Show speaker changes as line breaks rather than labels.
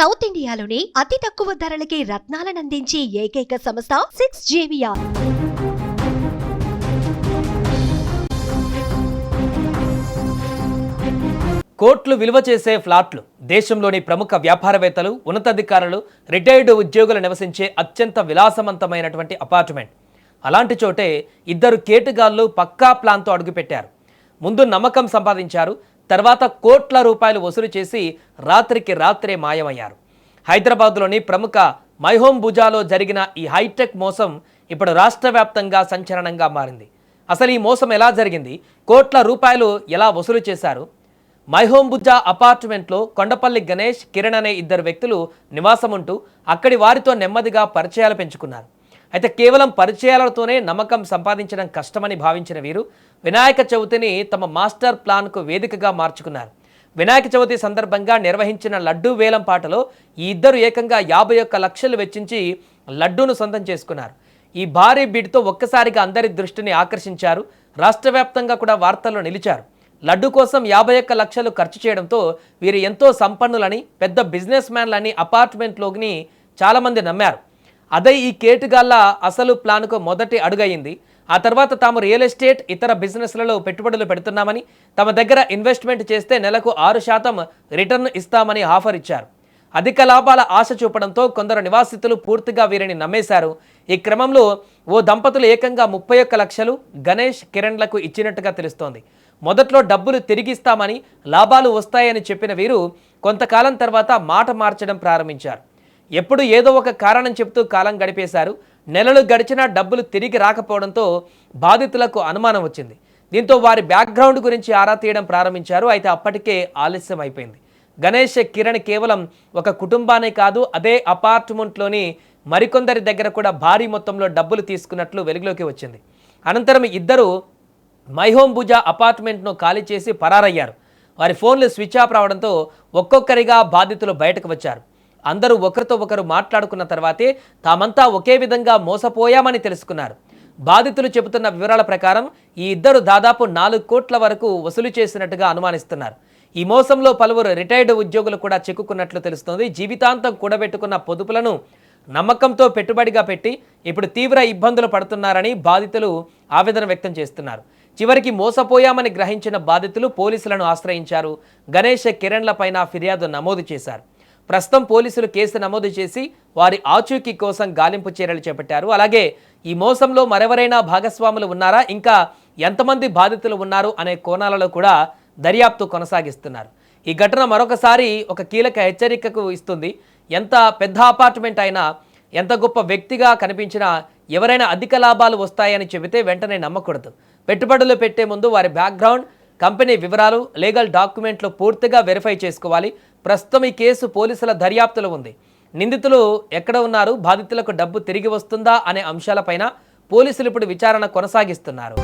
South ఇండియాలోనే అతి తక్కువ ధరలకి రత్నాలనందించే ఏకైక సంస్థ 6JVR.
కోట్లు విలువ చేసే ఫ్లాట్లు దేశంలోని ప్రముఖ వ్యాపారవేత్తలు, ఉన్నతాధికారులు, రిటైర్డ్ ఉద్యోగులు నివసించే అత్యంత విలాసవంతమైనటువంటి అపార్ట్మెంట్. అలాంటి చోటే ఇద్దరు కేటుగాళ్లు పక్కా ప్లాన్తో అడుగుపెట్టారు. ముందు నమ్మకం సంపాదించారు, తర్వాత కోట్ల రూపాయలు వసూలు చేసి రాత్రికి రాత్రే మాయమయ్యారు. హైదరాబాద్లోని ప్రముఖ మైహోమ్ బుజాలో జరిగిన ఈ హైటెక్ మోసం ఇప్పుడు రాష్ట్ర వ్యాప్తంగా సంచలనంగా మారింది. అసలు ఈ మోసం ఎలా జరిగింది? కోట్ల రూపాయలు ఎలా వసూలు చేశారు? మైహోమ్ బుజా అపార్ట్మెంట్లో కొండపల్లి గణేష్, కిరణ్ అనే ఇద్దరు వ్యక్తులు నివాసం ఉంటూ అక్కడి వారితో నెమ్మదిగా పరిచయాలు పెంచుకున్నారు. అయితే కేవలం పరిచయాలతోనే నమ్మకం సంపాదించడం కష్టమని భావించిన వీరు వినాయక చవితిని తమ మాస్టర్ ప్లాన్కు వేదికగా మార్చుకున్నారు. వినాయక చవితి సందర్భంగా నిర్వహించిన లడ్డూ వేలం పాటలో ఈ ఇద్దరు ఏకంగా 51 లక్షలు వెచ్చించి లడ్డూను సొంతం చేసుకున్నారు. ఈ భారీ బిడ్తో ఒక్కసారిగా అందరి దృష్టిని ఆకర్షించారు. రాష్ట్ర వ్యాప్తంగా కూడా వార్తల్లో నిలిచారు. లడ్డు కోసం 51 లక్షలు ఖర్చు చేయడంతో వీరు ఎంతో సంపన్నులని, పెద్ద బిజినెస్ మ్యాన్లని అపార్ట్మెంట్లోని చాలామంది నమ్మారు. అదే ఈ కేటుగాళ్ల అసలు ప్లాన్కు మొదటి అడుగయింది. ఆ తర్వాత తాము రియల్ ఎస్టేట్, ఇతర బిజినెస్లలో పెట్టుబడులు పెడుతున్నామని, తమ దగ్గర ఇన్వెస్ట్మెంట్ చేస్తే నెలకు 6% రిటర్న్ ఇస్తామని ఆఫర్ ఇచ్చారు. అధిక లాభాల ఆశ చూపడంతో కొందరు నివాసితులు పూర్తిగా వీరిని నమ్మేశారు. ఈ క్రమంలో ఓ దంపతులు ఏకంగా 31 లక్షలు గణేష్, కిరణ్లకు ఇచ్చినట్టుగా తెలుస్తోంది. మొదట్లో డబ్బులు తిరిగిస్తామని, లాభాలు వస్తాయని చెప్పిన వీరు కొంతకాలం తర్వాత మాట మార్చడం ప్రారంభించారు. ఎప్పుడు ఏదో ఒక కారణం చెప్తూ కాలం గడిపేశారు. నెలలు గడిచినా డబ్బులు తిరిగి రాకపోవడంతో బాధితులకు అనుమానం వచ్చింది. దీంతో వారి బ్యాక్గ్రౌండ్ గురించి ఆరా తీయడం ప్రారంభించారు. అయితే అప్పటికే ఆలస్యం అయిపోయింది. గణేష్, కిరణ్ కేవలం ఒక కుటుంబానే కాదు, అదే అపార్ట్మెంట్లోని మరికొందరి దగ్గర కూడా భారీ మొత్తంలో డబ్బులు తీసుకున్నట్లు వెలుగులోకి వచ్చింది. అనంతరం ఇద్దరు మైహోమ్ బుజా అపార్ట్మెంట్ను ఖాళీ చేసి పరారయ్యారు. వారి ఫోన్లు స్విచ్ ఆఫ్ రావడంతో ఒక్కొక్కరిగా బాధితులు బయటకు వచ్చారు. అందరూ ఒకరితో ఒకరు మాట్లాడుకున్న తర్వాతే తామంతా ఒకే విధంగా మోసపోయామని తెలుసుకున్నారు. బాధితులు చెబుతున్న వివరాల ప్రకారం ఈ ఇద్దరు దాదాపు 4 కోట్ల వరకు వసూలు చేసినట్టుగా అనుమానిస్తున్నారు. ఈ మోసంలో పలువురు రిటైర్డ్ ఉద్యోగులు కూడా చిక్కుకున్నట్లు తెలుస్తోంది. జీవితాంతం కూడబెట్టుకున్న పొదుపులను నమ్మకంతో పెట్టుబడిగా పెట్టి ఇప్పుడు తీవ్ర ఇబ్బందులు పడుతున్నారని బాధితులు ఆవేదన వ్యక్తం చేస్తున్నారు. చివరికి మోసపోయామని గ్రహించిన బాధితులు పోలీసులను ఆశ్రయించారు. గణేష్, కిరణ్లపైన ఫిర్యాదు నమోదు చేశారు. ప్రస్తుతం పోలీసులు కేసు నమోదు చేసి వారి ఆచూకీ కోసం గాలింపు చర్యలు చేపట్టారు. అలాగే ఈ మోసంలో మరెవరైనా భాగస్వాములు ఉన్నారా, ఇంకా ఎంతమంది బాధితులు ఉన్నారు అనే కోణాలలో కూడా దర్యాప్తు కొనసాగిస్తున్నారు. ఈ ఘటన మరొకసారి ఒక కీలక హెచ్చరికకు ఇస్తుంది. ఎంత పెద్ద అపార్ట్మెంట్ అయినా, ఎంత గొప్ప వ్యక్తిగా కనిపించినా ఎవరైనా అధిక లాభాలు వస్తాయని చెబితే వెంటనే నమ్మకూడదు. పెట్టుబడులు పెట్టే ముందు వారి బ్యాక్గ్రౌండ్, కంపెనీ వివరాలు, లీగల్ డాక్యుమెంట్లు పూర్తిగా వెరిఫై చేసుకోవాలి. ప్రస్తుతం ఈ కేసు పోలీసుల దర్యాప్తులో ఉంది. నిందితులు ఎక్కడ ఉన్నారు, బాధితులకు డబ్బు తిరిగి వస్తుందా అనే అంశాలపైన పోలీసులు ఇప్పుడు విచారణ కొనసాగిస్తున్నారు.